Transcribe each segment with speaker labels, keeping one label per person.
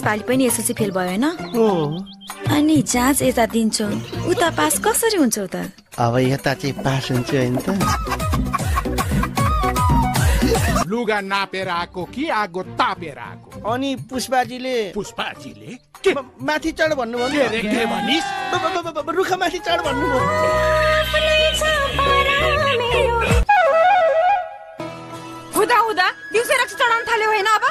Speaker 1: यसपालि पनि SLC fail भयो हैन? अनि जाँच यता दिन्छौ उता पास कसरी हुन्छौ त?
Speaker 2: अब यता चाहिँ पास हुन्छ हैन त?
Speaker 3: लुगा नापेर आको कि आगो तापेर आको?
Speaker 2: अनि पुष्पाजीले
Speaker 3: के
Speaker 2: माथि चढ भन्नुभयो नि?
Speaker 3: के भनिस्?
Speaker 2: रुखा माथि चढ भन्नुभयो।
Speaker 1: हुँदा हुँदा दिउँसै रक्सी चढाउन थाल्यो हैन अब?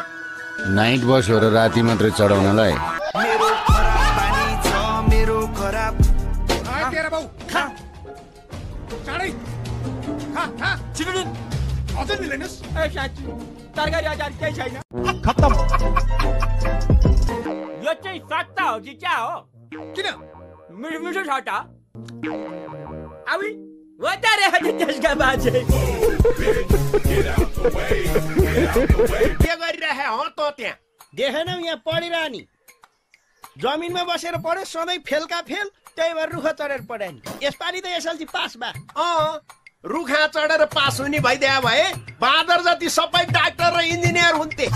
Speaker 4: नाइट बस हो र राति मात्रै चढाउनलाई।
Speaker 2: मेरो खराब पानी छ मेरो खराब।
Speaker 3: तेरा बाउ खा चाँडै खा छिटो अझै मिलेनस्?
Speaker 5: ए साथी तरकारी अचार केही छैन।
Speaker 3: खत्तम।
Speaker 5: यो चाहिँ सट्टा हो कि क्या हो?
Speaker 3: किन?
Speaker 5: मिठो मिठो सट्टा। अबि वता रे त्यसका बाजे
Speaker 3: के गरिरहे हो त त्यहाँ?
Speaker 2: देखेनौ यहाँ पढिरह नि। जमिनमा बसेर पढ्यो सधैँ फेलका फेल, त्यही भएर रुखा चढेर पढायो नि। यसपालि त एसएलसी पास बा।
Speaker 3: रुखा चढेर पास हुने भइदिया भए बाँदर जति सबै डाक्टर र इन्जिनियर हुन्थे।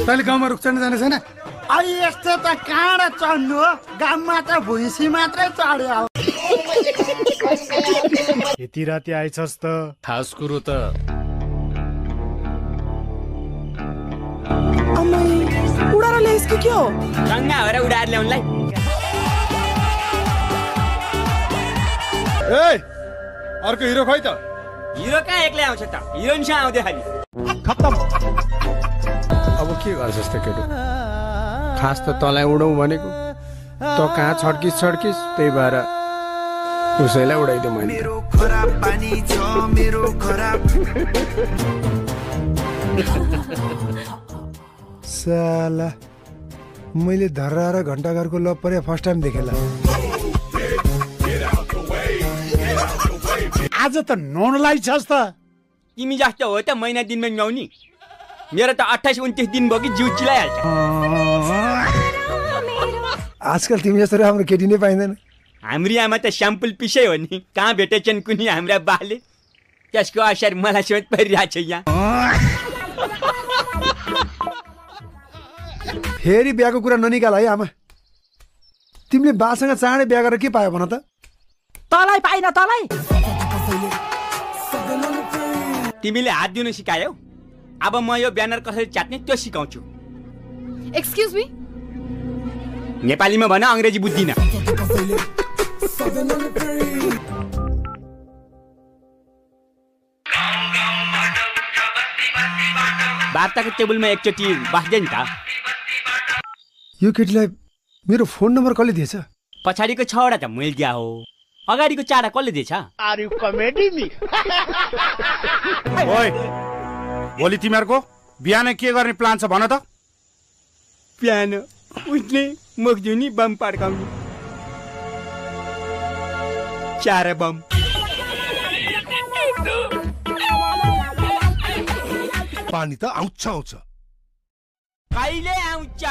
Speaker 6: तैँले गाउँमा रुख चढ्न जाने छैन?
Speaker 7: अहिले यस्तो त कहाँ र चढ्नु हो, गाउँमा त भुइँसी मात्रै चढ्यो।
Speaker 6: यति राति आइछस् त?
Speaker 4: खास कुरो त
Speaker 7: उडाएर ल्याइस् कि के हो?
Speaker 5: गङ्गा हो र उडाएर ल्याउनलाई।
Speaker 6: ए अर्को हिरो खोइ त?
Speaker 5: हिरो कहाँ एक्लै आउँछ त? हिरोइनसँग आउँदै खालि।
Speaker 6: खत्तम। अब के गर्छस् त केटो? खास त तँलाई उडौँ भनेको, त कहाँ छड्किस त्यही भएर उसैलाई उडाइदियो मैले।
Speaker 2: मेरो खराब पानी छ मेरो खराब।
Speaker 6: साला मैले धर्रा र घण्टाघरको लभ परे फर्स्ट टाइम देखेला।
Speaker 7: आज त नौनलाई छस् त?
Speaker 5: तिमी जस्तो हो त महिना दिनमा नुहाउने? मेरो त 28-29 दिन भयो कि जिउ चिलाइहाल्छ।
Speaker 6: आजकल तिमी जस्तो राम्रो केटी नै पाइँदैन।
Speaker 5: हाम्रो आमा त स्याम्पल पिसै हो नि, कहाँ भेटेछन् कुनै हाम्रा बाले। त्यसको असर मलाई सोच परिरहेको छ यहाँ।
Speaker 6: फेरि बिहाको कुरा ननिकाल है आमा। तिमीले बासँग चाँडै बिहा गरेर के पायो भन त?
Speaker 7: तँलाई पाइन तँलाई।
Speaker 5: तिमीले हात दिनु सिकायौ, अब म यो ब्यानर कसरी च्यात्ने त्यो सिकाउँछु।
Speaker 1: Excuse me?
Speaker 5: नेपालीमा भन, अंग्रेजी बुझ्दिन। वार्ताको टेबलमा एकचोटि बस्दै नि त।
Speaker 6: यो केटीलाई मेरो फोन नम्बर कसले दिएछ?
Speaker 5: पछाडिको 6वटा त मैले दिया हो, अगाडिको 4वटा कसले दिएछ?
Speaker 2: Are you comedy me?
Speaker 4: ओइ भोलि तिमीहरूको बिहान के गर्ने प्लान छ भन त?
Speaker 5: बिहान उठ्ने, मुख धुने, बम पड्काउने। 4 बम।
Speaker 3: पानी त आउँछ।
Speaker 5: कहिले आउँछ?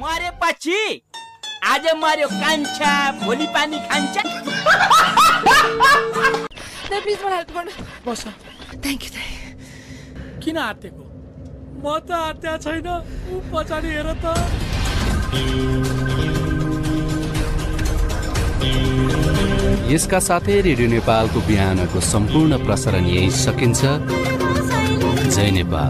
Speaker 5: मरेपछि। आज मर्यो कान्छ, भोलि पानी खान्छ।
Speaker 1: प्लिज मलाई हेल्प गर्नु।
Speaker 7: बस।
Speaker 1: Thank you.
Speaker 7: किन आत्तेको? म त आत्या छैन, ऊ पछाडि हेर त।
Speaker 8: यसका साथै रेडियो नेपालको बिहानको सम्पूर्ण प्रसारण यही सकिन्छ। जय नेपाल।